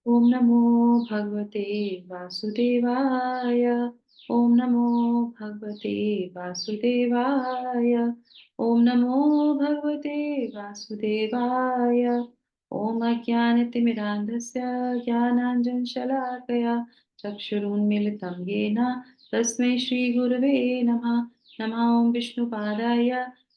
ओम नमो भगवते वासुदेवाय। ओम नमो भगवते वासुदेवाय। ओम नमो भगवते वासुदेवाय। ओम अज्ञानतिमिरान्धस्य ज्ञानाञ्जनशलाकया चक्षुरुन्मीलितं येन तस्मै श्रीगुरवे नमः। नमः ओं विष्णुपादाय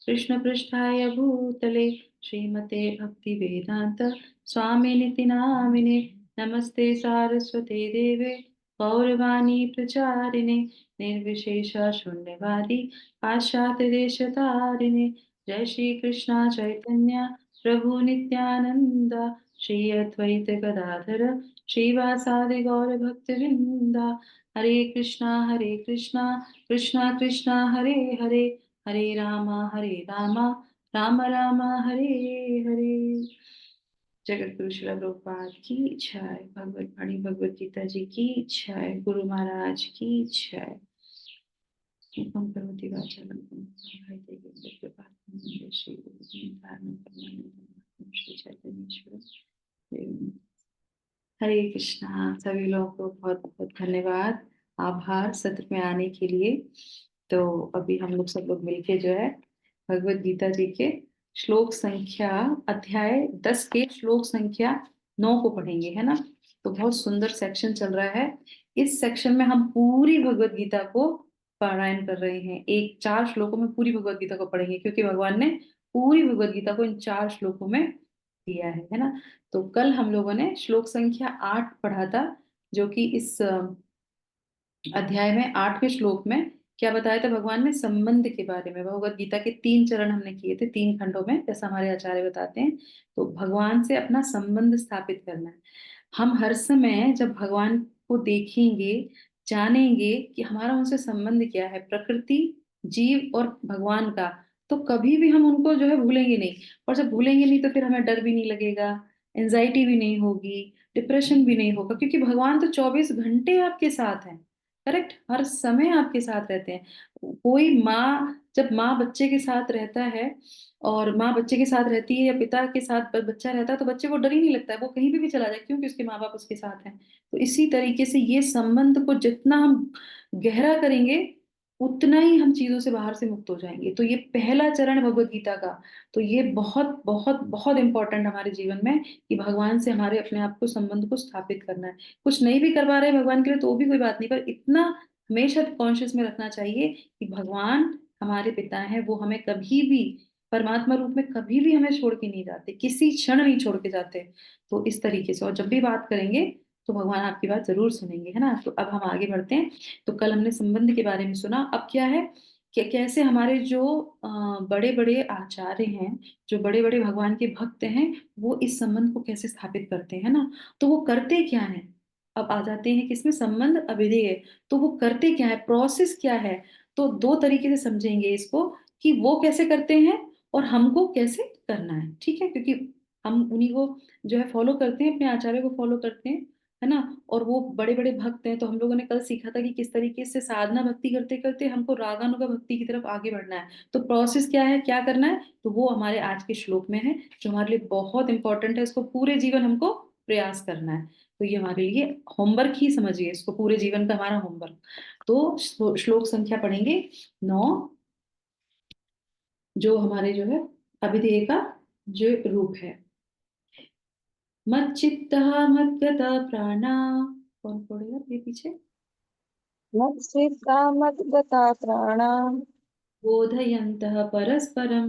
कृष्णपृष्ठाय भूतले श्रीमते भक्तिवेदान्त स्वामिनिति नामिने। नमस्ते सारस्वते देवे गौरवाणी प्रचारिणे निर्विशेष शून्यवादी पाश्चात्य देशतारिणे। जय श्री कृष्णा चैतन्य प्रभु नित्यानंद श्री अद्वैत गदाधर श्रीवासादि गौर भक्तवृंद। हरे कृष्णा कृष्णा कृष्णा हरे हरे हरे राम राम राम हरे हरे। जगत गुरु श्रील प्रभुपाद की जय। भगवत वाणी भगवत गीता जी की जय। गुरु महाराज की जय। एकम करोति वाचालं पंकजं कृपात्मनं श्री गुरुदेव श्री चैतन्येश्वर देव। हरे कृष्णा। सभी लोगों को बहुत बहुत धन्यवाद, आभार सत्र में आने के लिए। तो अभी हम लोग सब लोग मिलके जो है भगवत गीता जी के श्लोक संख्या अध्याय 10 के श्लोक संख्या 9 को पढ़ेंगे, है ना। तो बहुत सुंदर सेक्शन चल रहा है। इस सेक्शन में हम पूरी भगवत गीता को पारायण कर रहे हैं। एक 4 श्लोकों में पूरी भगवत गीता को पढ़ेंगे, क्योंकि भगवान ने पूरी भगवत गीता को इन 4 श्लोकों में दिया है ना। तो कल हम लोगों ने श्लोक संख्या 8 पढ़ा था, जो कि इस अध्याय में 8वें श्लोक में क्या बताया था भगवान ने, संबंध के बारे में। भगवत गीता के 3 चरण हमने किए थे 3 खंडों में, जैसा हमारे आचार्य बताते हैं। तो भगवान से अपना संबंध स्थापित करना है। हम हर समय जब भगवान को देखेंगे, जानेंगे कि हमारा उनसे संबंध क्या है, प्रकृति, जीव और भगवान का, तो कभी भी हम उनको जो है भूलेंगे नहीं। और जब भूलेंगे नहीं तो फिर हमें डर भी नहीं लगेगा, एंजाइटी भी नहीं होगी, डिप्रेशन भी नहीं होगा, क्योंकि भगवान तो 24 घंटे आपके साथ हैं। करेक्ट, हर समय आपके साथ रहते हैं। कोई माँ, जब माँ बच्चे के साथ रहता है और माँ बच्चे के साथ रहती है या पिता के साथ बच्चा रहता है, तो बच्चे को डर ही नहीं लगता है, वो कहीं भी चला जाए, क्योंकि उसके माँ बाप उसके साथ हैं। तो इसी तरीके से ये संबंध को जितना हम गहरा करेंगे, उतना ही हम चीजों से बाहर से मुक्त हो जाएंगे। तो ये पहला चरण भगवत गीता का, तो ये बहुत बहुत बहुत इंपॉर्टेंट हमारे जीवन में, कि भगवान से हमारे अपने आप को संबंध को स्थापित करना है। कुछ नहीं भी कर पा रहे भगवान के लिए तो भी कोई बात नहीं, पर इतना हमेशा कॉन्शियस में रखना चाहिए कि भगवान हमारे पिता हैं, वो हमें कभी भी परमात्मा रूप में कभी भी हमें छोड़ के नहीं जाते, किसी क्षण नहीं छोड़ के जाते। तो इस तरीके से, और जब भी बात करेंगे तो भगवान आपकी बात जरूर सुनेंगे, है ना। तो अब हम आगे बढ़ते हैं। तो कल हमने संबंध के बारे में सुना। अब क्या है कि कैसे हमारे जो बड़े बड़े आचार्य हैं, जो बड़े बड़े भगवान के भक्त हैं, वो इस संबंध को कैसे स्थापित करते हैं ना। तो वो करते क्या है, अब आ जाते हैं कि इसमें संबंध अभिधेय है। तो वो करते क्या है, प्रोसेस क्या है। तो 2 तरीके से समझेंगे इसको, कि वो कैसे करते हैं और हमको कैसे करना है, ठीक है। क्योंकि हम उन्हीं को जो है फॉलो करते हैं, अपने आचार्य को फॉलो करते हैं, है ना। और वो बड़े बड़े भक्त हैं। तो हम लोगों ने कल सीखा था कि किस तरीके से साधना भक्ति करते करते हमको रागानुगा भक्ति की तरफ आगे बढ़ना है। तो प्रोसेस क्या है, क्या करना है, तो वो हमारे आज के श्लोक में है, जो हमारे लिए बहुत इंपॉर्टेंट है। इसको पूरे जीवन हमको प्रयास करना है। तो ये हमारे लिए होमवर्क ही समझिए इसको, पूरे जीवन का हमारा होमवर्क। तो श्लोक संख्या पढ़ेंगे 9, जो हमारे जो है अभिधेय का जो रूप है। मच्चित्तः मद्गता प्राणा, कौन पढ़ेगा ये पीछे। मत्स्येता मद्गता प्राणा बोधयन्तः परस्परं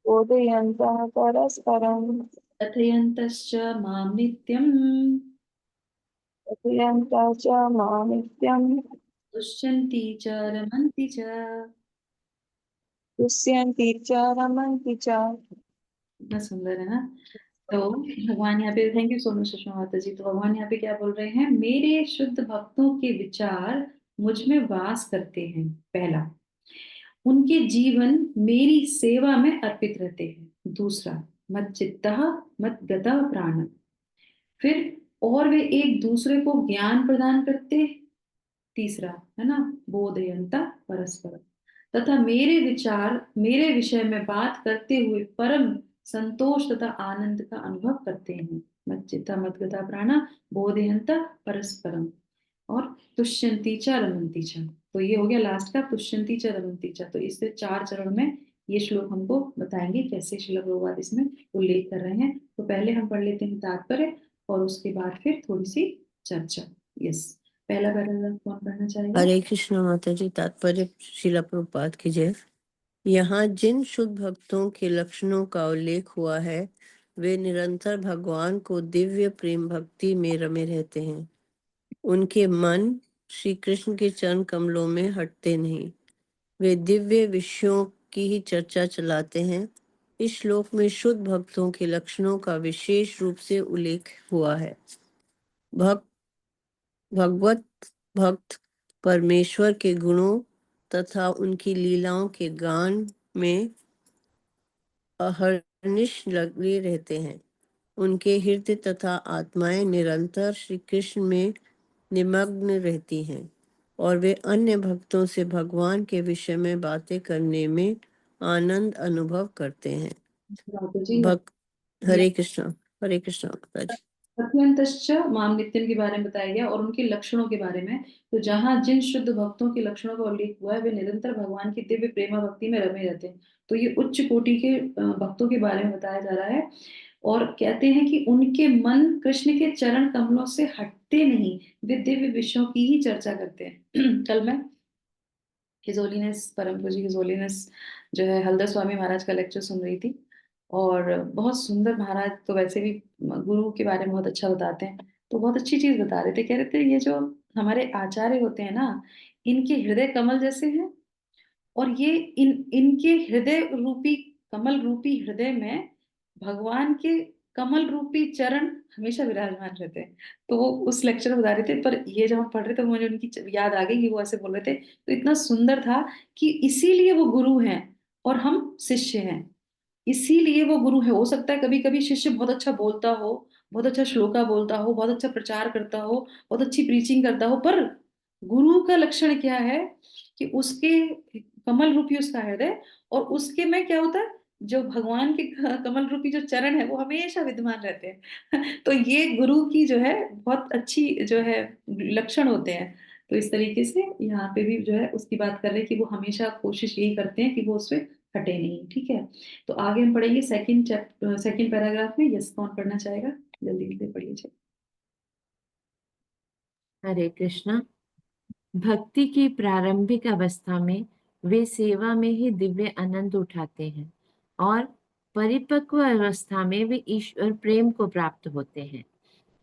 बोधयन्तः परस्परं कथयन्तश्च मां नित्यं कथयन्तः च मां नित्यं तुष्यन्ति च रमन्ति च। तुष्यन्ति च रमन्ति च। कितना सुंदर है ना। तो भगवान यहाँ पे, thank you so much Sushma माता जी। तो भगवान यहाँ पे क्या बोल रहे हैं, मेरे शुद्ध भक्तों के विचार मुझ में वास करते हैं। पहला, उनके जीवन मेरी सेवा में अर्पित रहते हैं। दूसरा, मत चित्ता मत गता प्राण। फिर और वे एक दूसरे को ज्ञान प्रदान करते। तीसरा है ना, बोधयंता परस्पर, तथा मेरे विचार मेरे विषय में बात करते हुए परम संतोष तथा आनंद का अनुभव करते हैं। मच्चित्ता मद्गता प्राणा बोधयन्त परस्परम। और तुष्यन्ति च रमन्ति च, तो ये हो गया लास्ट का तुष्यन्ति च रमन्ति च। तो इससे 4 चरण में ये श्लोक हमको बताएंगे कैसे श्रील प्रभुपाद इसमें उल्लेख कर रहे हैं। तो पहले हम पढ़ लेते हैं तात्पर्य और उसके बाद फिर थोड़ी सी चर्चा। यस, पहला पैराग्राफ कौन पढ़ना चाहेगा? हरे कृष्ण माता जी। तात्पर्य श्रील प्रभुपाद की जय। यहाँ जिन शुद्ध भक्तों के लक्षणों का उल्लेख हुआ है वे निरंतर भगवान को दिव्य प्रेम भक्ति में रमे रहते हैं। उनके मन श्री कृष्ण के चरण कमलों में हटते नहीं, वे दिव्य विषयों की ही चर्चा चलाते हैं। इस श्लोक में शुद्ध भक्तों के लक्षणों का विशेष रूप से उल्लेख हुआ है। भगवत भक्त परमेश्वर के गुणों तथा उनकी लीलाओं के गान में अहर्निश लगे रहते हैं। उनके हृदय तथा आत्माएं निरंतर श्री कृष्ण में निमग्न रहती हैं और वे अन्य भक्तों से भगवान के विषय में बातें करने में आनंद अनुभव करते हैं। जी भक्त हरे कृष्ण माता जी। अत्यंतश्च माम नित्यम के बारे में बताया गया और उनके लक्षणों के बारे में। तो जहाँ जिन शुद्ध भक्तों के लक्षणों का उल्लेख हुआ है वे निरंतर भगवान की दिव्य प्रेमा भक्ति में रमे रहते हैं। तो ये उच्च कोटि के भक्तों के बारे में बताया जा रहा है और कहते हैं कि उनके मन कृष्ण के चरण कमलों से हटते नहीं, वे दिव्य विषयों की ही चर्चा करते हैं। कल मैं हिजोलीनेस परम पूज्य हिजोलीनेस जो है हल्दर स्वामी महाराज का लेक्चर सुन रही थी और बहुत सुंदर, महाराज तो वैसे भी गुरु के बारे में बहुत अच्छा बताते हैं। तो बहुत अच्छी चीज बता रहे थे, कह रहे थे ये जो हमारे आचार्य होते हैं ना, इनके हृदय कमल जैसे हैं और ये इनके हृदय रूपी कमल रूपी हृदय में भगवान के कमल रूपी चरण हमेशा विराजमान रहते हैं। तो वो उस लेक्चर में बता रहे थे, पर ये जब हम पढ़ रहे थे मुझे उनकी याद आ गई कि वो ऐसे बोल रहे थे। तो इतना सुंदर था कि इसीलिए वो गुरु हैं और हम शिष्य हैं। इसीलिए वो गुरु है। हो सकता है कभी कभी शिष्य बहुत अच्छा बोलता हो, बहुत अच्छा श्लोका बोलता हो, बहुत अच्छा प्रचार करता हो, बहुत अच्छी प्रीचिंग करता हो, पर गुरु का लक्षण क्या है कि उसके कमल रूपी उसका हृदय और उसके में क्या होता है, जो भगवान के कमल रूपी जो चरण है वो हमेशा विद्यमान रहते हैं। तो ये गुरु की जो है बहुत अच्छी जो है लक्षण होते हैं। तो इस तरीके से यहाँ पे भी जो है उसकी बात कर रहे हैं कि वो हमेशा कोशिश यही करते हैं कि वो उससे हटे नहीं। ठीक है, तो आगे हम पढ़ेंगे सेकंड पैराग्राफ में। यस, कौन पढ़ना चाहेगा? जल्दी जल्दी पढ़िए। हरे कृष्णा। भक्ति की प्रारंभिक अवस्था में वे सेवा में ही दिव्य आनंद उठाते हैं और परिपक्व अवस्था में वे ईश्वर प्रेम को प्राप्त होते हैं।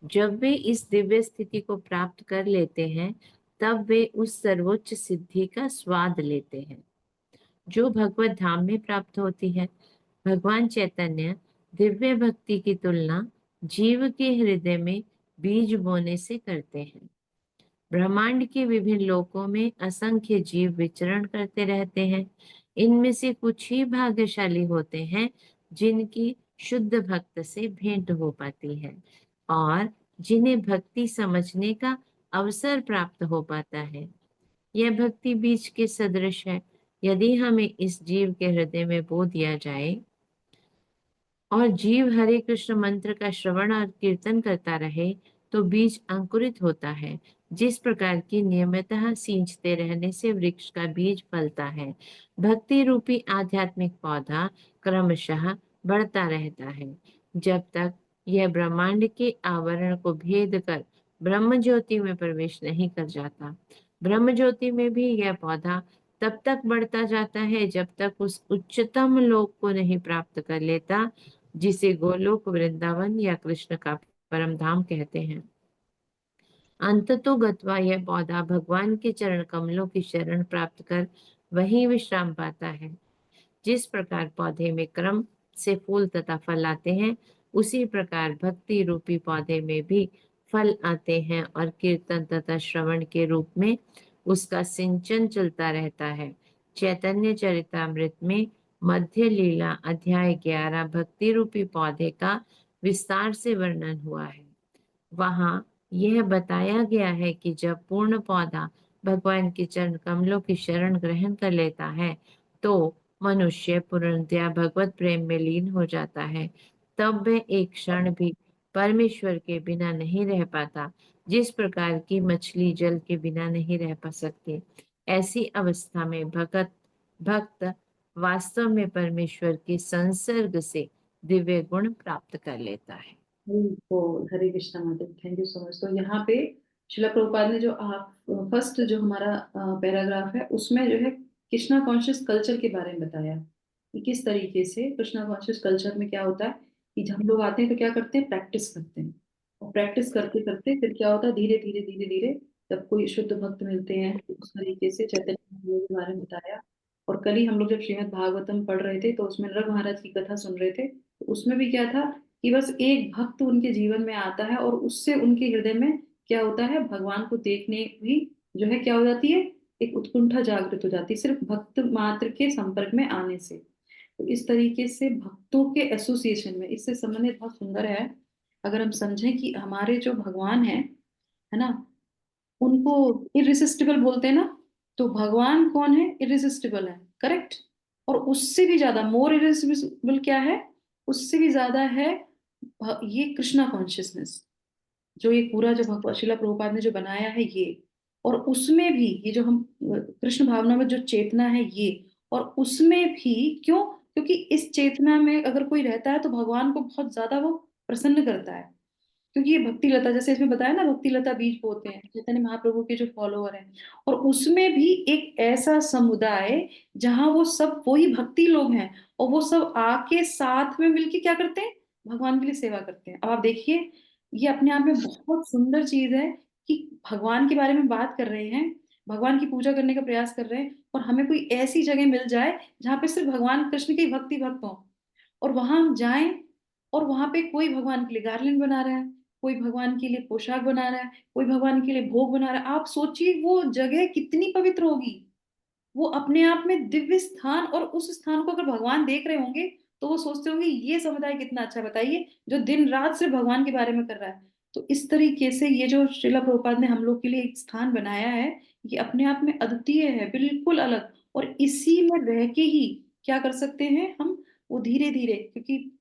जब वे इस दिव्य स्थिति को प्राप्त कर लेते हैं तब वे उस सर्वोच्च सिद्धि का स्वाद लेते हैं जो भगवत धाम में प्राप्त होती है। भगवान चैतन्य दिव्य भक्ति की तुलना जीव के हृदय में बीज बोने से करते हैं। ब्रह्मांड के विभिन्न लोकों में असंख्य जीव विचरण करते रहते हैं। इनमें से कुछ ही भाग्यशाली होते हैं जिनकी शुद्ध भक्त से भेंट हो पाती है और जिन्हें भक्ति समझने का अवसर प्राप्त हो पाता है। यह भक्ति बीज के सदृश है। यदि हमें इस जीव के हृदय में बो दिया जाए और जीव हरे कृष्ण मंत्र का श्रवण और कीर्तन करता रहे तो बीज अंकुरित होता है। जिस प्रकार की नियमितः सींचते रहने से वृक्ष का बीज फलता है, भक्ति रूपी आध्यात्मिक पौधा क्रमशः बढ़ता रहता है जब तक यह ब्रह्मांड के आवरण को भेद कर ब्रह्म ज्योति में प्रवेश नहीं कर जाता। ब्रह्म ज्योति में भी यह पौधा तब तक बढ़ता जाता है जब तक उस उच्चतम लोक को नहीं प्राप्त कर लेता जिसे गोलोक, वृंदावन या कृष्ण का परम धाम कहते हैं। अंततो गत्वा यह पौधा भगवान के चरण कमलों की शरण प्राप्त कर वहीं विश्राम पाता है। जिस प्रकार पौधे में क्रम से फूल तथा फल आते हैं, उसी प्रकार भक्ति रूपी पौधे में भी फल आते हैं और कीर्तन तथा श्रवण के रूप में उसका सिंचन चलता रहता है। चैतन्य चरितामृत में मध्य लीला अध्याय 11 भक्ति रूपी पौधे का विस्तार से वर्णन हुआ है। वहां यह बताया गया है कि जब पूर्ण पौधा भगवान के चरण कमलों की शरण ग्रहण कर लेता है तो मनुष्य पूर्णतया भगवत प्रेम में लीन हो जाता है। तब वह एक क्षण भी परमेश्वर के बिना नहीं रह पाता, जिस प्रकार की मछली जल के बिना नहीं रह पा सकती। ऐसी अवस्था में भक्त वास्तव में परमेश्वर के संसर्ग से दिव्य गुण प्राप्त कर लेता है। हरे कृष्णा माता, थैंक यू सो मच। तो यहाँ पे शिला प्रभुपाद ने जो आप फर्स्ट जो हमारा पैराग्राफ है उसमें जो है कृष्णा कॉन्शियस कल्चर के बारे में बताया कि किस तरीके से कृष्णा कॉन्शियस कल्चर में क्या होता है कि जब हम लोग आते हैं तो क्या करते हैं, प्रैक्टिस करते हैं, और प्रैक्टिस करते करते फिर क्या होता है, धीरे धीरे धीरे धीरे जब कोई शुद्ध भक्त मिलते हैं तो उस तरीके से चैतन्य महाप्रभु के बारे में बताया। और कल ही हम लोग जब श्रीमद् भागवतम पढ़ रहे थे तो उसमें नरक महाराज की कथा सुन रहे थे, तो उसमें भी क्या था कि बस एक भक्त उनके जीवन में आता है और उससे उनके हृदय में क्या होता है, भगवान को देखने भी जो है क्या हो जाती है, एक उत्कंठा जागृत हो जाती है सिर्फ भक्त मात्र के संपर्क में आने से। तो इस तरीके से भक्तों के एसोसिएशन में इससे संबंधित बहुत सुंदर है। अगर हम समझें कि हमारे जो भगवान है ना, उनको इरिसिस्टिबल बोलते हैं ना, तो भगवान कौन है, इरिसिस्टिबल है, करेक्ट। और उससे भी ज्यादा मोर इरिसिस्टिबल क्या है, उससे भी ज्यादा है ये कृष्णा कॉन्शियसनेस, जो ये पूरा जो भगवत शिला प्रभुपाद ने जो बनाया है ये। और उसमें भी ये जो हम कृष्ण भावना में जो चेतना है ये, और उसमें भी क्यों, क्योंकि इस चेतना में अगर कोई रहता है तो भगवान को बहुत ज्यादा वो प्रसन्न करता है। क्योंकि ये भक्ति लता, जैसे इसमें बताया ना, भक्ति लता बीज बोते हैं चैतन्य महाप्रभु के जो फॉलोअर हैं, और उसमें भी एक ऐसा समुदाय जहां वो सब वही भक्ति लोग हैं, और वो सब आके साथ में मिलके क्या करते हैं, भगवान के लिए सेवा करते हैं। अब आप देखिए, ये अपने आप में बहुत सुंदर चीज है कि भगवान के बारे में बात कर रहे हैं, भगवान की पूजा करने का प्रयास कर रहे हैं, और हमें कोई ऐसी जगह मिल जाए जहाँ पे सिर्फ भगवान कृष्ण के ही भक्ति भक्त हों, और वहां हम जाएं और वहां पे कोई भगवान के लिए गार्लैंड बना रहा है, कोई भगवान के लिए पोशाक बना रहा है, कोई भगवान के लिए भोग बना रहा है। आप सोचिए वो जगह कितनी पवित्र होगी, वो अपने आप में दिव्य स्थान, और उस स्थान को अगर भगवान देख रहे होंगे तो वो सोचते होंगे ये समुदाय कितना अच्छा, बताइए, जो दिन रात सिर्फ भगवान के बारे में कर रहा है। तो इस तरीके से ये जो श्रीला प्रभुपाद ने हम लोग के लिए एक स्थान बनाया है, ये अपने आप में अद्वितीय है, बिल्कुल अलग। और इसी में रह के ही क्या कर सकते हैं हम, वो धीरे धीरे, क्योंकि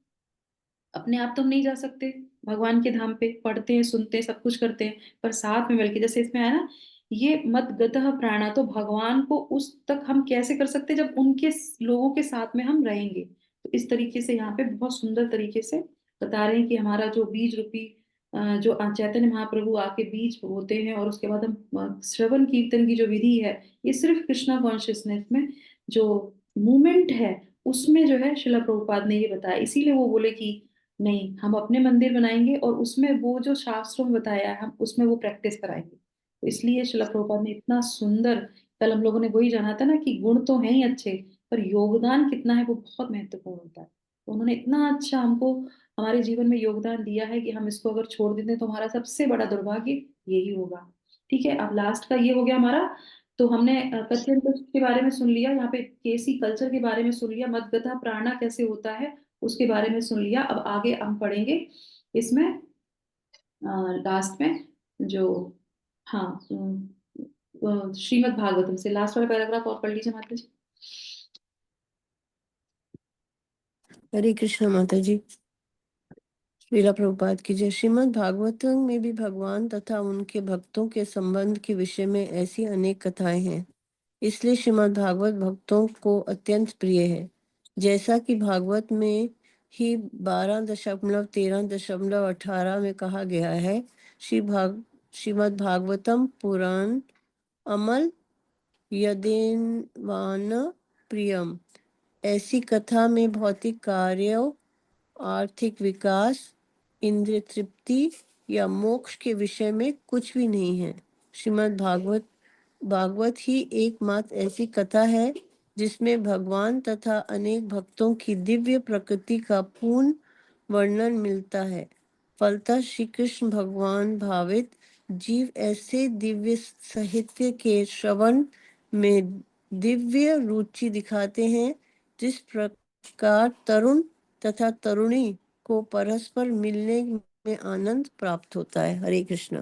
अपने आप तो हम नहीं जा सकते भगवान के धाम पे, पढ़ते हैं सुनते हैं सब कुछ करते हैं, पर साथ में मिलके, जैसे इसमें है ना, ये मत गतः प्राणा, तो भगवान को उस तक हम कैसे कर सकते हैं जब उनके लोगों के साथ में हम रहेंगे। तो इस तरीके से यहाँ पे बहुत सुंदर तरीके से बता रहे हैं कि हमारा जो बीज रूपी जो चैतन्य महाप्रभु आके बीज बोते हैं, और उसके बाद हम श्रवण कीर्तन की जो विधि है, ये सिर्फ कृष्णा कॉन्शियसनेस में जो मूवमेंट है उसमें जो है शिला प्रभुपाद ने ये बताया। इसीलिए वो बोले कि नहीं, हम अपने मंदिर बनाएंगे और उसमें वो जो शास्त्रों में बताया है हम उसमें वो प्रैक्टिस कराएंगे। तो इसलिए शिला प्रभुपाद ने इतना सुंदर, कल हम लोगों ने वही जाना था ना कि गुण तो हैं ही अच्छे, पर योगदान कितना है वो बहुत महत्वपूर्ण होता है। तो उन्होंने इतना अच्छा हमको हमारे जीवन में योगदान दिया है कि हम इसको अगर छोड़ देते तो हमारा सबसे बड़ा दुर्भाग्य यही होगा। ठीक है, अब लास्ट का ये हो गया हमारा। तो हमने कथ्यंत के बारे में सुन लिया, यहाँ पे केसी कल्चर के बारे में सुन लिया, मदगता प्राणा कैसे होता है उसके बारे में सुन लिया। अब आगे हम पढ़ेंगे इसमें लास्ट में जो, हाँ, श्रीमद् भागवतम से लास्ट वाला पैराग्राफ और पढ़ लीजिए माता जी। हरे कृष्ण माता जी। श्रीला प्रभुपाद की जय। श्रीमद् भागवतम में भी भगवान तथा उनके भक्तों के संबंध के विषय में ऐसी अनेक कथाएं हैं, इसलिए श्रीमद् भागवत भक्तों को अत्यंत प्रिय है। जैसा कि भागवत में ही 12.13.18 में कहा गया है, श्रीमद् भागवतम पुराण अमल यदेवान प्रियम। ऐसी कथा में भौतिक कार्यों, आर्थिक विकास, इंद्रिय तृप्ति या मोक्ष के विषय में कुछ भी नहीं है। श्रीमद् भागवत ही एकमात्र ऐसी कथा है जिसमें भगवान तथा अनेक भक्तों की दिव्य प्रकृति का पूर्ण वर्णन मिलता है। फलतः श्री कृष्ण भगवान भावित जीव ऐसे दिव्य साहित्य के श्रवण में दिव्य रुचि दिखाते हैं, जिस प्रकार तरुण तथा तरुणी को परस्पर मिलने में आनंद प्राप्त होता है। Hare Krishna.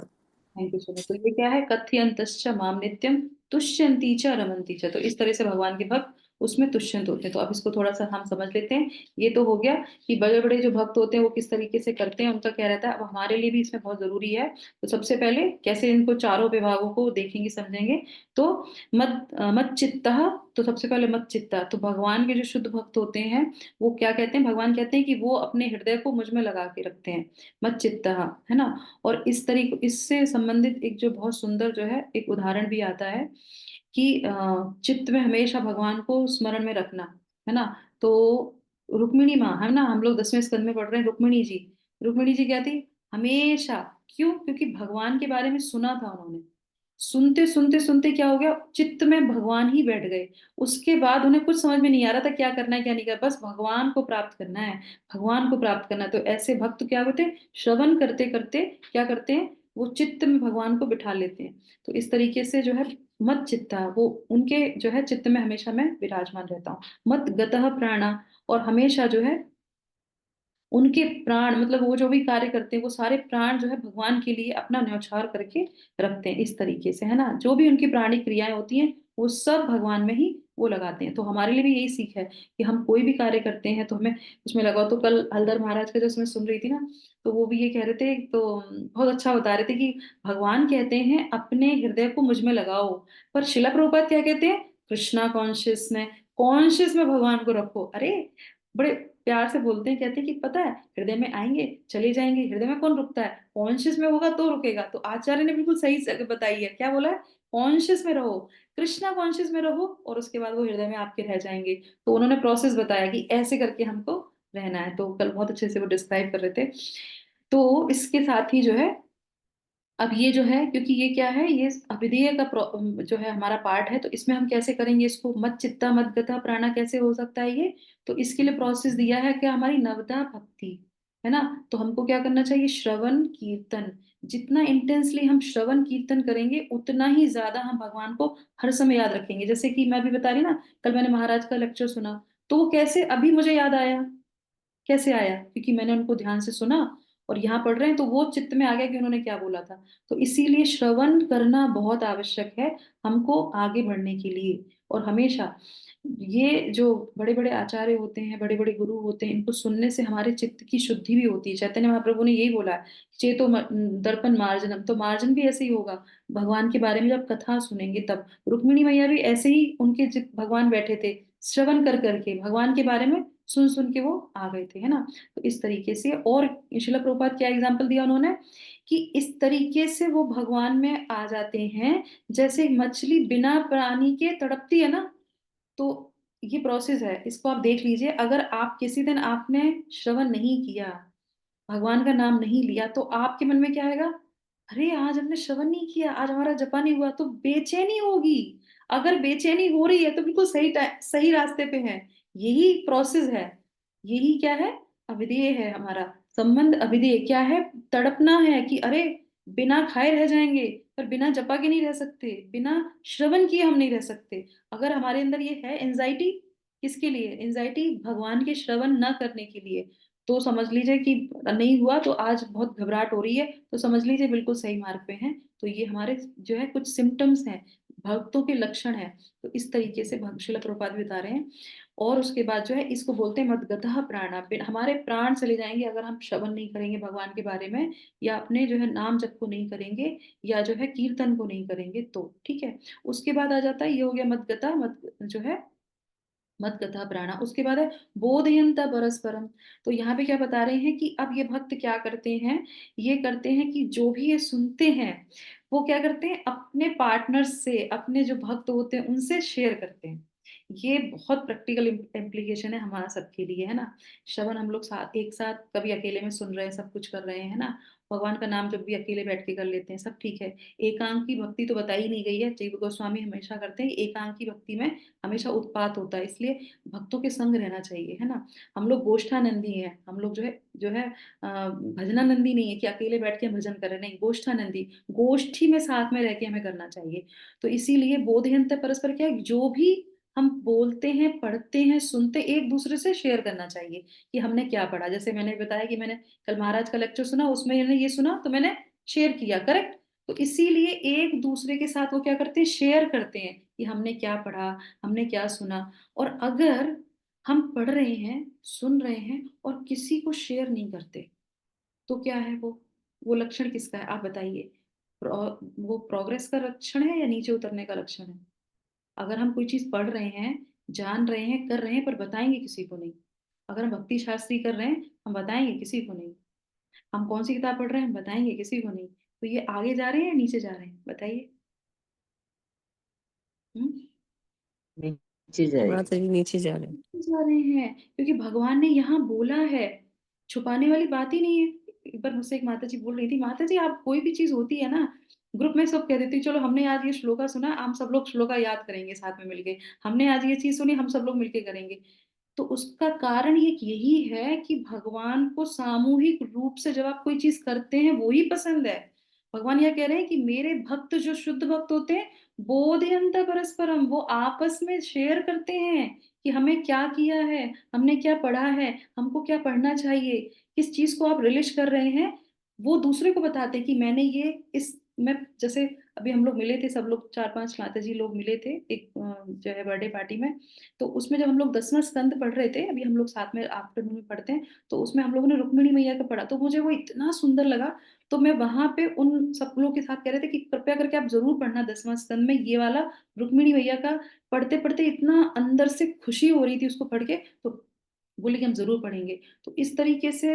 Thank you so much. तो ये क्या है, कथयन्तश्च माम नित्यम तुष्यन्ति च रमन्ति च। तो इस तरह से भगवान के भक्त उसमें तुष्यंत होते हैं। तो अब इसको थोड़ा सा हम समझ लेते हैं। ये तो हो गया कि बड़े बड़े जो भक्त होते हैं वो किस तरीके से करते हैं, उनका क्या रहता है। अब हमारे लिए भी इसमें बहुत जरूरी है। तो सबसे पहले कैसे इनको चारों विभागों को देखेंगे समझेंगे। तो मत चित्तः, तो सबसे पहले मत चित्ता, तो भगवान के जो शुद्ध भक्त होते हैं वो क्या कहते हैं, भगवान कहते हैं कि वो अपने हृदय को मुझ में लगा के रखते हैं, मत चित्तः, है ना। और इस तरीके इससे संबंधित एक जो बहुत सुंदर जो है एक उदाहरण भी आता है कि चित्त में हमेशा भगवान को स्मरण में रखना, है ना। तो रुक्मिणी माँ, है ना, हम लोग 10वें स्कंद में पढ़ रहे हैं, रुक्मिणी जी, रुक्मिणी जी क्या थी, हमेशा, क्यों, क्योंकि भगवान के बारे में सुना था उन्होंने, सुनते सुनते सुनते क्या हो गया, चित्त में भगवान ही बैठ गए। उसके बाद उन्हें कुछ समझ में नहीं आ रहा था क्या करना है क्या नहीं करना, बस भगवान को प्राप्त करना है, भगवान को प्राप्त करना है। तो ऐसे भक्त क्या होते हैं, श्रवण करते करते क्या करते हैं, वो चित्त में भगवान को बिठा लेते हैं। तो इस तरीके से जो है मत चित्ता, वो उनके जो है चित्त में हमेशा मैं विराजमान रहता हूँ। मत गतः प्राणा, और हमेशा जो है उनके प्राण, मतलब वो जो भी कार्य करते हैं वो सारे प्राण जो है भगवान के लिए अपना न्यौछावर करके रखते हैं, इस तरीके से, है ना। जो भी उनकी प्राणिक क्रियाएं होती हैं वो सब भगवान में ही वो लगाते हैं। तो हमारे लिए भी यही सीख है कि हम कोई भी कार्य करते हैं तो हमें उसमें लगाओ। तो कल हलधर महाराज का जो उसमें सुन रही थी ना, तो वो भी ये कह रहे थे, तो बहुत अच्छा बता रहे थे कि भगवान कहते हैं अपने हृदय को मुझ में लगाओ, पर शिला प्रभुपाद क्या कहते हैं, कृष्णा कॉन्शियस में भगवान को रखो। अरे बड़े प्यार से बोलते हैं, कहते हैं कि पता है हृदय में आएंगे चले जाएंगे, हृदय में कौन रुकता है, कॉन्शियस में होगा तो रुकेगा। तो आचार्य ने बिल्कुल सही से बताई है, क्या बोला है, कॉन्शियस में रहो, कृष्णा कॉन्शियस में रहो, और उसके बाद वो हृदय में आपके रह जाएंगे। तो उन्होंने प्रोसेस बताया कि ऐसे करके हमको रहना है। तो कल बहुत अच्छे से वो डिस्क्राइब कर रहे थे। तो इसके साथ ही जो है, अब ये जो है, क्योंकि ये क्या है, ये अभिधेय का जो है हमारा पार्ट है, तो इसमें हम कैसे करेंगे इसको, मत चित्ता मत गता प्राणा कैसे हो सकता है ये। तो इसके लिए प्रोसेस दिया है क्या, हमारी नवदा भक्ति, है ना। तो हमको क्या करना चाहिए, श्रवण कीर्तन, जितना इंटेंसली हम श्रवण कीर्तन करेंगे उतना ही ज्यादा हम भगवान को हर समय याद रखेंगे। जैसे कि मैं भी बता रही ना, कल मैंने महाराज का लेक्चर सुना, तो वो कैसे अभी मुझे याद आया, कैसे आया, क्योंकि मैंने उनको ध्यान से सुना और यहाँ पढ़ रहे हैं तो वो चित्त में आ गया कि उन्होंने क्या बोला था। तो इसीलिए श्रवण करना बहुत आवश्यक है हमको आगे बढ़ने के लिए। और हमेशा ये जो बड़े बड़े आचार्य होते हैं, बड़े बड़े गुरु होते हैं, इनको सुनने से हमारे चित्त की शुद्धि भी होती है। चैतन्य महाप्रभु ने यही बोला है, चेतो दर्पण मार्जनम, तो मार्जन भी ऐसे ही होगा भगवान के बारे में जब कथा सुनेंगे तब। रुक्मिणी मैया भी ऐसे ही, उनके भगवान बैठे थे, श्रवण कर करके भगवान के बारे में सुन सुन के वो आ गए थे, है ना। तो इस तरीके से, और शिला प्रभुपाद क्या एग्जाम्पल दिया उन्होंने, कि इस तरीके से वो भगवान में आ जाते हैं जैसे मछली बिना पानी के तड़पती है ना। तो ये प्रोसेस है, इसको आप देख लीजिए। अगर आप किसी दिन आपने श्रवण नहीं किया, भगवान का नाम नहीं लिया, तो आपके मन में क्या आएगा, अरे आज हमने श्रवण नहीं किया, आज हमारा जपा नहीं हुआ, तो बेचैनी होगी। अगर बेचैनी हो रही है तो बिल्कुल सही रास्ते पे है। यही प्रोसेस है, यही क्या है, अविधेय है हमारा संबंध। अविधेय क्या है, तड़पना है कि अरे बिना खाए रह जाएंगे, पर बिना जपा के नहीं रह सकते, बिना श्रवण किए हम नहीं रह सकते। अगर हमारे अंदर ये है एंजाइटी, किसके लिए एंजाइटी, भगवान के श्रवण न करने के लिए, तो समझ लीजिए कि नहीं हुआ, तो आज बहुत घबराहट हो रही है, तो समझ लीजिए बिल्कुल सही मार्ग पे हैं। तो ये हमारे जो है कुछ सिम्टम्स हैं, भक्तों के लक्षण हैं। तो इस तरीके से शिला प्रभुपाद भी बता रहे हैं। और उसके बाद जो है इसको बोलते हैं मदगतः प्राणा, हमारे प्राण चले जाएंगे अगर हम श्रवण नहीं करेंगे भगवान के बारे में, या अपने जो है नाम जप को नहीं करेंगे, या जो है कीर्तन को नहीं करेंगे, तो ठीक है। उसके बाद आ जाता है, ये हो गया मदगता, मत जो है मत कथा प्राणा। उसके बाद है बोधयंता परस्परम। तो यहाँ पे क्या बता रहे हैं कि अब ये भक्त क्या करते हैं, ये करते हैं कि जो भी ये सुनते हैं वो क्या करते हैं, अपने पार्टनर से, अपने जो भक्त होते हैं उनसे शेयर करते हैं। ये बहुत प्रैक्टिकल इम्प्लीकेशन है हमारा सबके लिए, है ना। श्रवण हम लोग साथ एक साथ कभी अकेले में सुन रहे हैं, सब कुछ कर रहे हैं, है ना। भगवान का नाम जब भी अकेले बैठ के कर लेते हैं सब ठीक है। एकांत की भक्ति तो बताई नहीं गई है, जीव गोस्वामी हमेशा करते हैं एकांत की भक्ति में हमेशा उत्पात होता है, इसलिए भक्तों के संग रहना चाहिए, है ना। हम लोग गोष्ठानंदी हैं, हम लोग जो है भजनानंदी नहीं है कि अकेले बैठ के हम भजन करें, नहीं, गोष्ठानंदी, गोष्ठी में साथ में रह के हमें करना चाहिए। तो इसीलिए बोधयंत परस्पर क्या है, जो भी हम बोलते हैं, पढ़ते हैं, सुनते, एक दूसरे से शेयर करना चाहिए कि हमने क्या पढ़ा। जैसे मैंने बताया कि मैंने कल महाराज का लेक्चर सुना, उसमें मैंने ये सुना तो मैंने शेयर किया, करेक्ट। तो इसीलिए एक दूसरे के साथ वो क्या करते हैं, शेयर करते हैं कि हमने क्या पढ़ा, हमने क्या सुना। और अगर हम पढ़ रहे हैं, सुन रहे हैं और किसी को शेयर नहीं करते, तो क्या है वो लक्षण किसका है, आप बताइए। वो प्रोग्रेस का लक्षण है या नीचे उतरने का लक्षण है? अगर हम कोई चीज पढ़ रहे हैं, जान रहे हैं, कर रहे हैं, पर बताएंगे किसी को नहीं। अगर हम भक्ति शास्त्री कर रहे हैं, हम बताएंगे किसी को नहीं। हम कौन सी किताब पढ़ रहे हैं, हम बताएंगे किसी को नहीं। तो ये आगे जा रहे हैं या नीचे जा रहे हैं, बताइए। हम्म? नीचे जाएगी। माता जी नीचे जा रहे हैं। जा रहे हैं, क्योंकि भगवान ने यहाँ बोला है। छुपाने वाली बात ही नहीं है। एक बार मुझसे एक माता जी बोल रही थी, माता जी आप कोई भी चीज होती है ना, ग्रुप में सब कह देती चलो हमने आज ये श्लोका सुना, हम सब लोग श्लोका याद करेंगे साथ में मिलके। हमने आज ये चीज सुनी, हम सब लोग मिलके करेंगे। तो उसका कारण ये यही है कि भगवान को सामूहिक रूप से जब आप कोई चीज करते हैं वो ही पसंद है। भगवान यह कह रहे हैं कि मेरे भक्त जो शुद्ध भक्त होते हैं, बोधयंत परस्परम, वो आपस में शेयर करते हैं कि हमें क्या किया है, हमने क्या पढ़ा है, हमको क्या पढ़ना चाहिए, किस चीज को आप रिलिश कर रहे हैं। वो दूसरे को बताते हैं कि मैंने ये इस मैं जैसे अभी हम लोग मिले थे, सब लोग 4-5 माता जी लोग मिले थे एक जो है बर्थडे पार्टी में। तो उसमें जब हम लोग 10वां स्कंद पढ़ रहे थे, अभी हम लोग साथ में आफ्टरनून में पढ़ते हैं, तो उसमें हम लोगों ने रुक्मिणी मैया का पढ़ा, तो मुझे वो इतना सुंदर लगा। तो मैं वहां पे उन सब लोगों के साथ कह रहे थे कि कृपया करके आप जरूर पढ़ना 10वां स्कंद में ये वाला रुक्मिणी मैया का। पढ़ते पढ़ते इतना अंदर से खुशी हो रही थी उसको पढ़ के, तो बोले कि हम जरूर पढ़ेंगे। तो इस तरीके से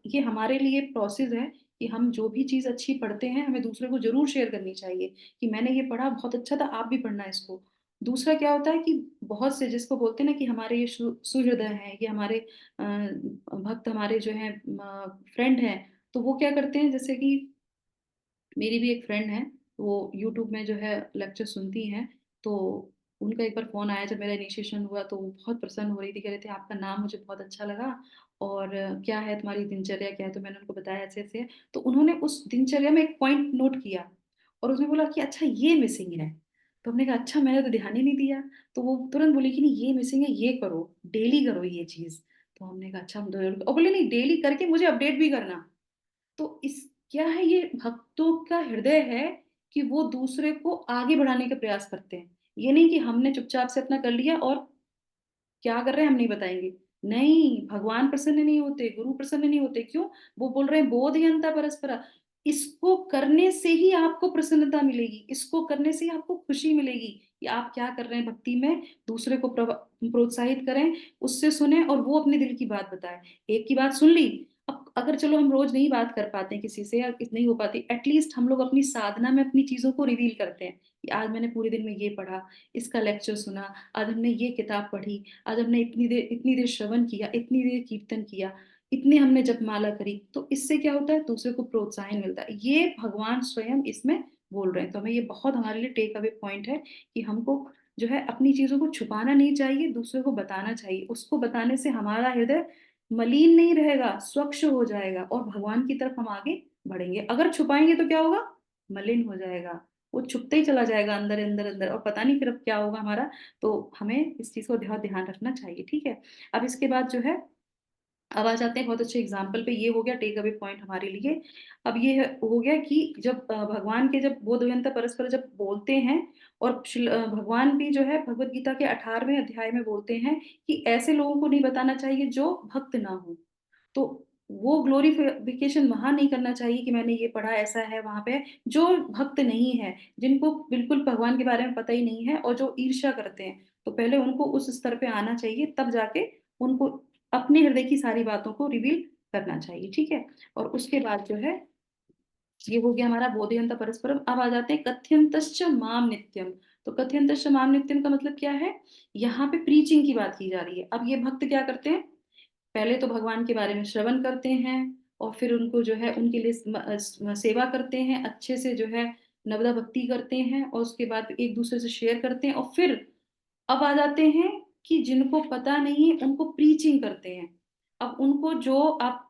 ये हमारे लिए प्रोसेस है कि हम जो भी चीज अच्छी पढ़ते हैं, हमें दूसरे को जरूर शेयर करनी चाहिए कि मैंने ये पढ़ा, बहुत अच्छा था, आप भी पढ़ना इसको। दूसरा क्या होता है कि बहुत से जिसको बोलते हैं ना कि हमारे ये सुहृदय हैं, ये हमारे भक्त, हमारे जो है फ्रेंड हैं, तो वो क्या करते हैं, जैसे कि मेरी भी एक फ्रेंड है, वो यूट्यूब में जो है लेक्चर सुनती हैं। तो उनका एक बार फोन आया जब मेरा इनिशिएशन हुआ, तो वो बहुत प्रसन्न हो रही थी, कह रहे थे आपका नाम मुझे बहुत अच्छा लगा, और क्या है तुम्हारी दिनचर्या क्या है। तो मैंने उनको बताया ऐसे ऐसे है। तो उन्होंने उस दिनचर्या में एक पॉइंट नोट किया और उसमें बोला कि अच्छा ये मिसिंग है। तो हमने कहा अच्छा, मैंने तो ध्यान ही नहीं दिया। तो वो तुरंत बोली कि नहीं ये मिसिंग है, ये करो, डेली करो ये चीज। तो हमने कहा अच्छा हम और बोले नहीं, डेली करके मुझे अपडेट भी करना। तो इस क्या है, ये भक्तों का हृदय है कि वो दूसरे को आगे बढ़ाने का प्रयास करते हैं। ये नहीं कि हमने चुपचाप से अपना कर लिया और क्या कर रहे हैं हम नहीं बताएंगे। नहीं, भगवान प्रसन्न नहीं होते, गुरु प्रसन्न नहीं होते। क्यों? वो बोल रहे हैं बोधयंता परस्परा। इसको करने से ही आपको प्रसन्नता मिलेगी, इसको करने से ही आपको खुशी मिलेगी कि आप क्या कर रहे हैं भक्ति में। दूसरे को प्रोत्साहित करें, उससे सुने और वो अपने दिल की बात बताए। एक की बात सुन ली, अब अगर चलो हम रोज नहीं बात कर पाते हैं किसी से या नहीं हो पाती, एटलीस्ट हम लोग अपनी साधना में अपनी चीजों को रिवील करते हैं कि आज मैंने पूरे दिन में ये पढ़ा, इसका लेक्चर सुना, आज हमने ये किताब पढ़ी, आज हमने इतनी देर श्रवण किया, इतनी देर कीर्तन किया, इतनी हमने जपमाला करी। तो इससे क्या होता है, दूसरे को प्रोत्साहन मिलता है। ये भगवान स्वयं इसमें बोल रहे हैं। तो हमें ये बहुत हमारे लिए टेक अवे पॉइंट है कि हमको जो है अपनी चीजों को छुपाना नहीं चाहिए, दूसरे को बताना चाहिए। उसको बताने से हमारा हृदय मलिन नहीं रहेगा, स्वच्छ हो जाएगा और भगवान की तरफ हम आगे बढ़ेंगे। अगर छुपाएंगे तो क्या होगा, मलिन हो जाएगा, वो छुपते ही चला जाएगा अंदर अंदर अंदर, और पता नहीं फिर अब क्या होगा हमारा। तो हमें इस चीज को ध्यान ध्यान रखना चाहिए, ठीक है। अब इसके बाद जो है, अब आ जाते हैं बहुत अच्छे एग्जाम्पल पे। ये हो गया टेक अवे पॉइंट हमारे लिए। अब ये हो गया कि जब भगवान के जब बोधयंता परस्पर जब बोलते हैं, और भगवान भी जो है भगवत गीता के 18वें अध्याय में बोलते हैं कि ऐसे लोगों को नहीं बताना चाहिए जो भक्त ना हो। तो वो ग्लोरिफिकेशन वहां नहीं करना चाहिए कि मैंने ये पढ़ा, ऐसा है वहां पे। जो भक्त नहीं है, जिनको बिल्कुल भगवान के बारे में पता ही नहीं है और जो ईर्ष्या करते हैं, तो पहले उनको उस स्तर पे आना चाहिए, तब जाके उनको अपने हृदय की सारी बातों को रिवील करना चाहिए, ठीक है। और उसके बाद जो है, ये हो गया हमारा बोधयंता परस्परम। अब आ जाते हैं कथ्यंतश्च माम नित्यम। तो कथ्यंतश्च माम नित्यम का मतलब क्या है, यहाँ पे प्रीचिंग की बात की जा रही है। अब ये भक्त क्या करते हैं, पहले तो भगवान के बारे में श्रवण करते हैं, और फिर उनको जो है उनके लिए सेवा करते हैं, अच्छे से जो है नवदा भक्ति करते हैं, और उसके बाद एक दूसरे से शेयर करते हैं, और फिर अब आ जाते हैं कि जिनको पता नहीं उनको प्रीचिंग करते हैं। अब उनको जो आप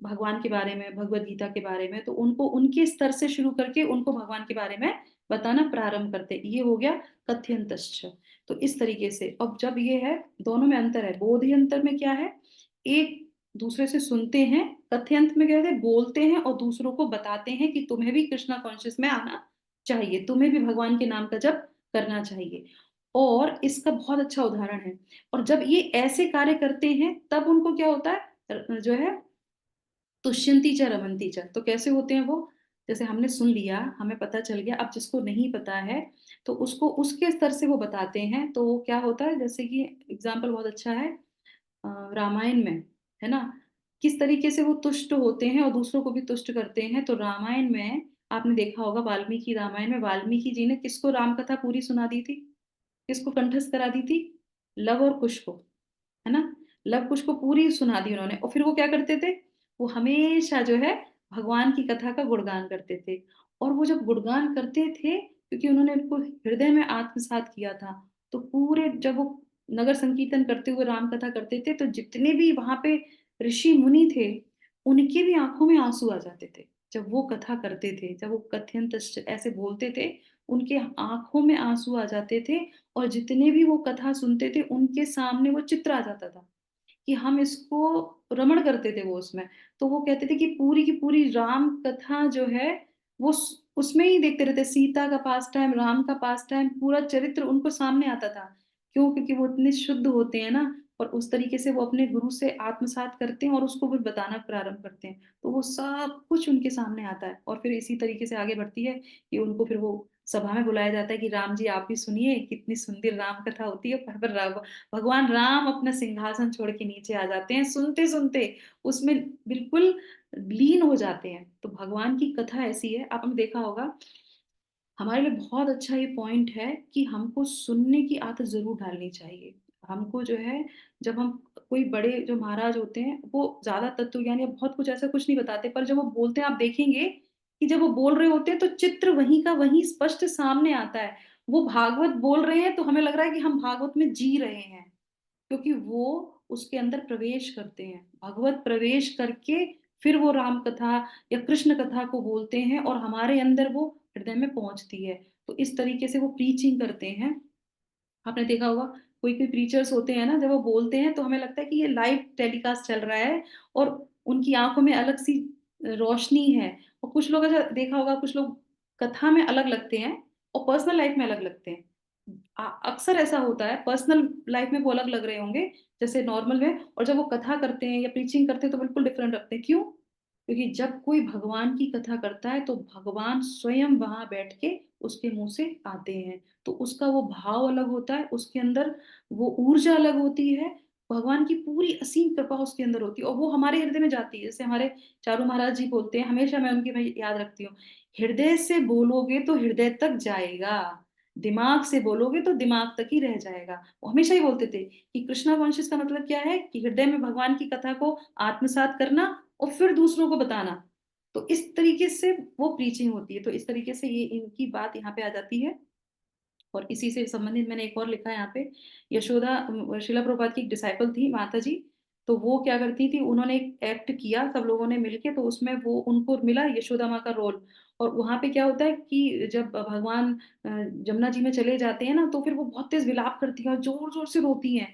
भगवान के बारे में, भगवत गीता के बारे में, तो उनको उनके स्तर से शुरू करके उनको भगवान के बारे में बताना प्रारंभ करते हैं। ये हो गया कथ्यंतश्च। तो इस तरीके से अब जब ये है, दोनों में अंतर है। बोधि अंतर में क्या है, एक दूसरे से सुनते हैं, कथ्यंत में कहते हैं बोलते हैं और दूसरों को बताते हैं कि तुम्हें भी कृष्णा कॉन्शियस में आना चाहिए, तुम्हें भी भगवान के नाम का जप करना चाहिए। और इसका बहुत अच्छा उदाहरण है। और जब ये ऐसे कार्य करते हैं तब उनको क्या होता है, जो है तुष्यंती च रमंती च। तो कैसे होते हैं वो, जैसे हमने सुन लिया, हमें पता चल गया, अब जिसको नहीं पता है तो उसको उसके स्तर से वो बताते हैं। तो वो क्या होता है, जैसे कि एग्जाम्पल बहुत अच्छा है रामायण में, है ना, किस तरीके से वो तुष्ट होते हैं और दूसरों को भी तुष्ट करते हैं। तो रामायण में आपने देखा होगा, वाल्मीकि रामायण में वाल्मीकि जी ने किसको राम कथा पूरी सुना दी थी, किसको कंठस्थ करा दी थी, लव और कुश को, है ना। लव कुश को पूरी सुना दी उन्होंने। और फिर वो क्या करते थे, वो हमेशा जो है भगवान की कथा का गुणगान करते थे। और वो जब गुणगान करते थे, क्योंकि उन्होंने उनको हृदय में आत्मसात किया था, तो पूरे जब वो नगर संकीर्तन करते हुए राम कथा करते थे, तो जितने भी वहां पे ऋषि मुनि थे, उनके भी आंखों में आंसू आ जाते थे जब वो कथा करते थे, जब वो कथ्यंत ऐसे बोलते थे, उनके आंखों में आंसू आ जाते थे। और जितने भी वो कथा सुनते थे उनके सामने वो चित्र आ जाता था कि हम इसको रमण करते थे वो उसमें। तो वो कहते थे कि पूरी की पूरी राम कथा जो है वो उसमें ही देखते रहते, सीता का पास टाइम, राम का पास टाइम, पूरा चरित्र उनको सामने आता था। क्यों? क्योंकि वो इतने शुद्ध होते हैं ना, और उस तरीके से वो अपने गुरु से आत्मसात करते हैं और उसको फिर बताना प्रारंभ करते हैं। तो वो सब कुछ उनके सामने आता है और फिर इसी तरीके से आगे बढ़ती है कि उनको फिर वो सभा में बुलाया जाता है कि राम जी आप भी सुनिए, कितनी सुंदर राम कथा होती है। पर भगवान राम अपना सिंहासन छोड़ के नीचे आ जाते हैं, सुनते सुनते उसमें बिल्कुल लीन हो जाते हैं। तो भगवान की कथा ऐसी है, आपने देखा होगा, हमारे लिए बहुत अच्छा ये पॉइंट है कि हमको सुनने की आदत जरूर डालनी चाहिए। हमको जो है, जब हम कोई बड़े जो महाराज होते हैं वो ज्यादा तत्व ज्ञान या बहुत कुछ ऐसा कुछ नहीं बताते, पर जब वो बोलते हैं आप देखेंगे कि जब वो बोल रहे होते हैं तो चित्र वहीं का वहीं स्पष्ट सामने आता है। वो भागवत बोल रहे हैं तो हमें लग रहा है कि हम भागवत में जी रहे हैं, क्योंकि वो उसके अंदर प्रवेश करते हैं, भगवत प्रवेश करके फिर वो राम कथा या कृष्ण कथा को बोलते हैं और हमारे अंदर वो हृदय में पहुंचती है। तो इस तरीके से वो प्रीचिंग करते हैं। आपने देखा होगा, कोई कोई प्रीचर्स होते हैं ना, जब वो बोलते हैं तो हमें लगता है कि ये लाइव टेलीकास्ट चल रहा है और उनकी आंखों में अलग सी रोशनी है। और कुछ लोग ऐसा देखा होगा, कुछ लोग कथा में अलग लगते हैं और पर्सनल लाइफ में अलग लगते हैं। अक्सर ऐसा होता है, पर्सनल लाइफ में वो अलग लग रहे होंगे जैसे नॉर्मल में, और जब वो कथा करते हैं या प्रीचिंग करते हैं तो बिल्कुल डिफरेंट रखते हैं। क्यों? क्योंकि जब कोई भगवान की कथा करता है तो भगवान स्वयं वहां बैठ के उसके मुंह से आते हैं। तो उसका वो भाव अलग होता है, उसके अंदर वो ऊर्जा अलग होती है, भगवान की पूरी असीम कृपा उसके अंदर होती है और वो हमारे हृदय में जाती है। जैसे हमारे चारू महाराज जी बोलते हैं, हमेशा मैं उनकी भाई याद रखती हूँ, हृदय से बोलोगे तो हृदय तक जाएगा, दिमाग से बोलोगे तो दिमाग तक ही रह जाएगा। वो हमेशा ही बोलते थे कि कृष्णा कॉन्शियस का मतलब क्या है, कि हृदय में भगवान की कथा को आत्मसात करना और फिर दूसरों को बताना। तो इस तरीके से वो प्रीचिंग होती है। तो इस तरीके से ये इनकी बात यहाँ पे आ जाती है। और इसी से संबंधित मैंने एक और लिखा है यहाँ पे, यशोदा शिला प्रभुपाद की एक डिसाइपल थी माता जी। तो वो क्या करती थी, उन्होंने एक एक्ट किया सब लोगों ने मिलके, तो उसमें वो उनको मिला यशोदा माँ का रोल। और वहां पे क्या होता है कि जब भगवान जमुना जी में चले जाते हैं ना, तो फिर वो बहुत तेज विलाप करती है और जोर जोर से रोती हैं,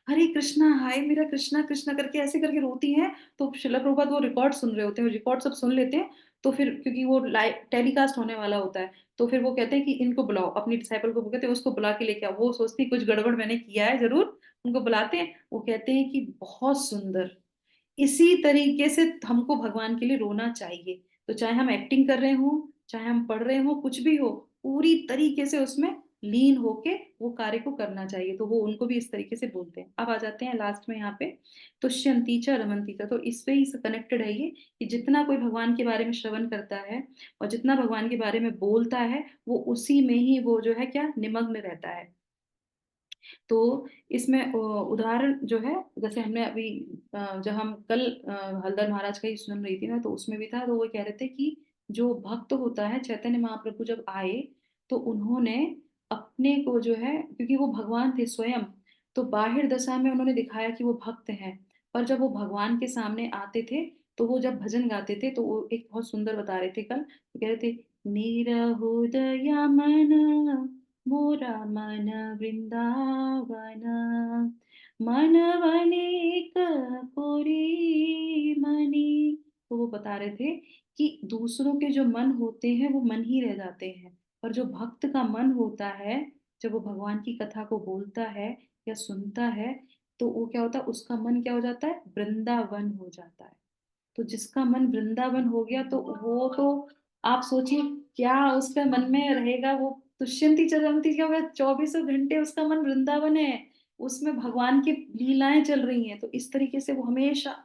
हरे कृष्णा, हाय मेरा कृष्णा कृष्णा करके ऐसे करके रोती हैं। तो शिला प्रभुपाद वो रिकॉर्ड सुन रहे होते हैं, रिकॉर्ड सब सुन लेते हैं। तो फिर क्योंकि वो लाइव टेलीकास्ट होने वाला होता है, तो फिर वो कहते हैं कि इनको बुलाओ, अपनी डिसाइपल को, वो कहते हैं उसको बुला के लेके आओ। वो सोचती कुछ गड़बड़ मैंने किया है जरूर, उनको बुलाते हैं। वो कहते हैं कि बहुत सुंदर, इसी तरीके से हमको भगवान के लिए रोना चाहिए। तो चाहे हम एक्टिंग कर रहे हो, चाहे हम पढ़ रहे हो, कुछ भी हो, पूरी तरीके से उसमें लीन होके वो कार्य को करना चाहिए। तो वो उनको भी इस तरीके से बोलते हैं। अब आ जाते हैं लास्ट में यहाँ पे, तुष्यंती च रमंती च। तो इससे ही कनेक्टेड है ये, कि जितना कोई भगवान के बारे में श्रवण करता है और जितना भगवान के बारे में बोलता है, वो उसी में ही वो जो है क्या निमग्न रहता है। तो इसमें उदाहरण जो है, जैसे हमने अभी जब हम कल हलदर महाराज का ही सुन रही थी ना, तो उसमें भी था। तो वो कह रहे थे कि जो भक्त होता है, चैतन्य महाप्रभु जब आए तो उन्होंने अपने को जो है, क्योंकि वो भगवान थे स्वयं, तो बाहिर दशा में उन्होंने दिखाया कि वो भक्त हैं। पर जब वो भगवान के सामने आते थे, तो वो जब भजन गाते थे, तो वो एक बहुत सुंदर बता रहे थे कल, तो कह रहे थे, निरहुदया मन मोरा मन वृंदावन, मन अनेक पुरी मनी। तो वो बता रहे थे कि दूसरों के जो मन होते हैं वो मन ही रह जाते हैं, पर जो भक्त का मन होता है, जब वो भगवान की कथा को बोलता है या सुनता है, तो वो क्या होता है, उसका मन क्या हो जाता है, वृंदावन हो जाता है। तो जिसका मन वृंदावन हो गया तो वो तो आप सोचिए क्या उसके मन में रहेगा, वो तुष्यंती चरंती क्या होगा, 24 घंटे उसका मन वृंदावन है, उसमें भगवान की लीलाएं चल रही हैं। तो इस तरीके से वो हमेशा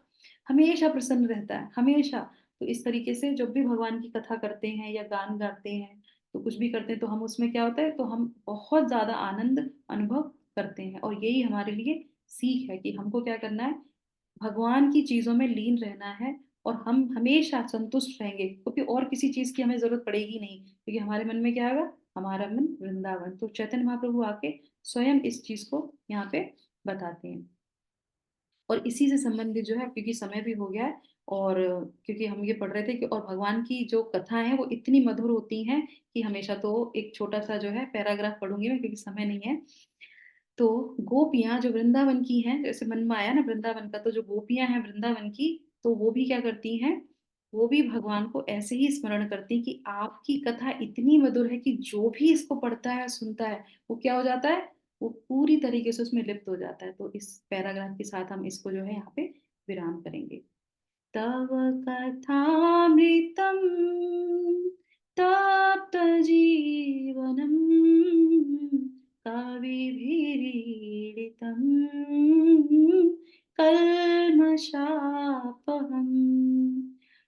हमेशा प्रसन्न रहता है, हमेशा। तो इस तरीके से जब भी भगवान की कथा करते हैं या गान गाते हैं, तो कुछ भी करते हैं, तो हम उसमें क्या होता है, तो हम बहुत ज्यादा आनंद अनुभव करते हैं। और यही हमारे लिए सीख है कि हमको क्या करना है, भगवान की चीजों में लीन रहना है, और हम हमेशा संतुष्ट रहेंगे, क्योंकि और किसी चीज की हमें जरूरत पड़ेगी नहीं, क्योंकि हमारे मन में क्या होगा, हमारा मन वृंदावन। तो चैतन्य महाप्रभु आके स्वयं इस चीज को यहाँ पे बताते हैं। और इसी से संबंधित जो है, क्योंकि समय भी हो गया है, और क्योंकि हम ये पढ़ रहे थे कि और भगवान की जो कथाएं हैं वो इतनी मधुर होती हैं कि हमेशा, तो एक छोटा सा जो है पैराग्राफ पढ़ूंगी मैं, क्योंकि समय नहीं है। तो गोपियां जो वृंदावन की हैं, जैसे मन में आया ना वृंदावन का, तो जो गोपियां हैं वृंदावन की, तो वो भी क्या करती हैं, वो भी भगवान को ऐसे ही स्मरण करती हैं कि आपकी कथा इतनी मधुर है कि जो भी इसको पढ़ता है सुनता है, वो क्या हो जाता है, वो पूरी तरीके से उसमें लिप्त हो जाता है। तो इस पैराग्राफ के साथ हम इसको जो है यहाँ पे विराम करेंगे। तव कथामृतं तप्तजीवनं कविभिरीडितं कल्मषापहम्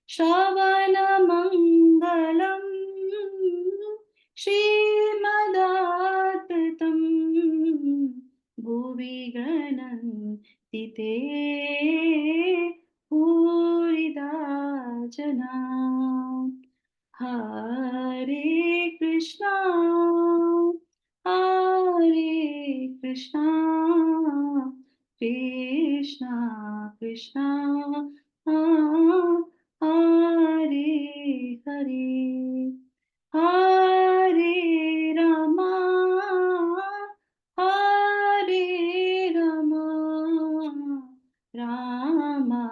श्रवणमङ्गलम् श्रीमदाततं भुवि गणन्ति ते भूरिदा जना। हरे कृष्णा हरे कृष्णा कृष्णा कृष्णा हरे हरे, हरे रामा हरे रामा रामा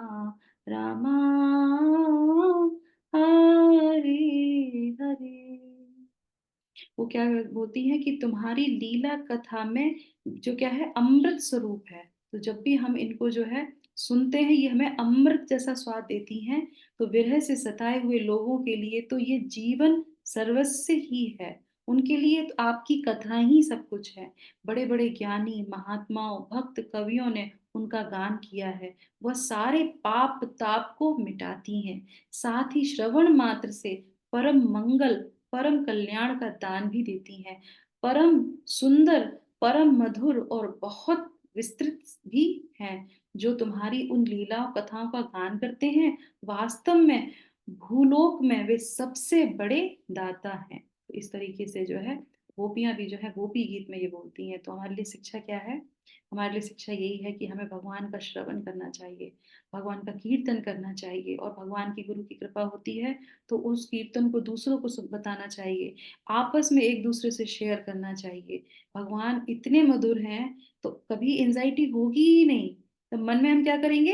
रामा हरे हरे। वो क्या बोलती है कि तुम्हारी लीला कथा में जो क्या है, अमृत स्वरूप है। तो जब भी हम इनको जो है सुनते हैं, ये हमें अमृत जैसा स्वाद देती हैं। तो विरह से सताए हुए लोगों के लिए तो ये जीवन सर्वस्व ही है, उनके लिए तो आपकी कथा ही सब कुछ है। बड़े बड़े ज्ञानी महात्माओं भक्त कवियों ने उनका गान किया है, वह सारे पाप ताप को मिटाती हैं, साथ ही श्रवण मात्र से परम मंगल परम कल्याण का दान भी देती हैं। परम सुंदर परम मधुर और बहुत विस्तृत भी हैं। जो तुम्हारी उन लीलाओं कथाओं का गान करते हैं, वास्तव में भूलोक में वे सबसे बड़े दाता हैं। तो इस तरीके से जो है गोपियां भी जो है गोपी गीत में ये बोलती हैं। तो हमारे लिए शिक्षा क्या है, हमारे लिए शिक्षा यही है कि हमें भगवान का श्रवण करना चाहिए, भगवान का कीर्तन करना चाहिए, और भगवान की गुरु की कृपा होती है तो उस कीर्तन को दूसरों को बताना चाहिए, आपस में एक दूसरे से शेयर करना चाहिए। भगवान इतने मधुर हैं, तो कभी एंजाइटी होगी ही नहीं। तो मन में हम क्या करेंगे,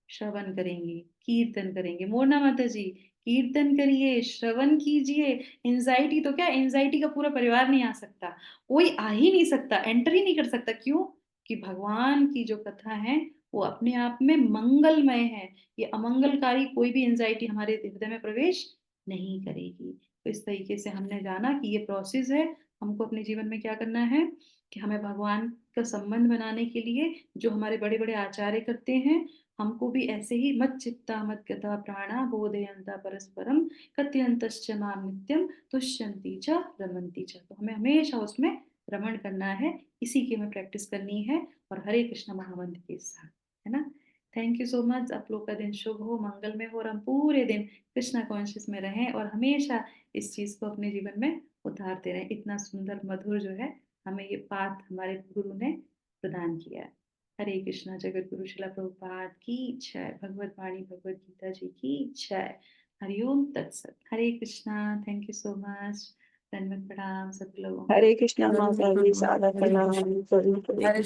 श्रवण करेंगे, कीर्तन करेंगे। मोरना माता जी, कीर्तन करिए, श्रवण कीजिए। एंजाइटी तो क्या, एंजाइटी का पूरा परिवार नहीं आ सकता, कोई आ ही नहीं सकता, एंटर ही नहीं कर सकता। क्यों, कि भगवान की जो कथा है वो अपने आप में मंगलमय है। ये अमंगलकारी कोई भी एंजाइटी हमारे हृदय में प्रवेश नहीं करेगी। तो इस तरीके से हमने जाना कि ये प्रोसेस है, हमको अपने जीवन में क्या करना है, कि हमें भगवान का संबंध बनाने के लिए जो हमारे बड़े बड़े आचार्य करते हैं, हमको भी ऐसे ही मत चित्ता मत गता प्राणा बोधयंता परस्परम कथयंतश्च माम नित्यम तुष्यन्ति च रमन्ति च। तो हमें हमेशा उसमें रमण करना है, इसी की हमें प्रैक्टिस करनी है, और हरे कृष्ण महामंत्र के साथ, है ना। Thank you so much. आप लोग का दिन शुभ हो, मंगलमय हो, और हम पूरे दिन कृष्णा कॉन्शियस में रहें और हमेशा इस चीज को अपने जीवन में उतारते रहें। इतना सुंदर मधुर जो है हमें ये पाठ हमारे गुरु ने प्रदान किया है। हरे कृष्णा। जगत गुरु शिला प्रभुपाद की जय। भगवत वाणी भगवत गीता जी की जय। हरिओम तत्सत। Hare Krishna. Thank you so much. धन्यवाद। प्रणाम सभी लोगों को। हरे कृष्णा हरे माता जी, कृष्ण सादर हरे प्रणाम कृष्ण सभी को। हरे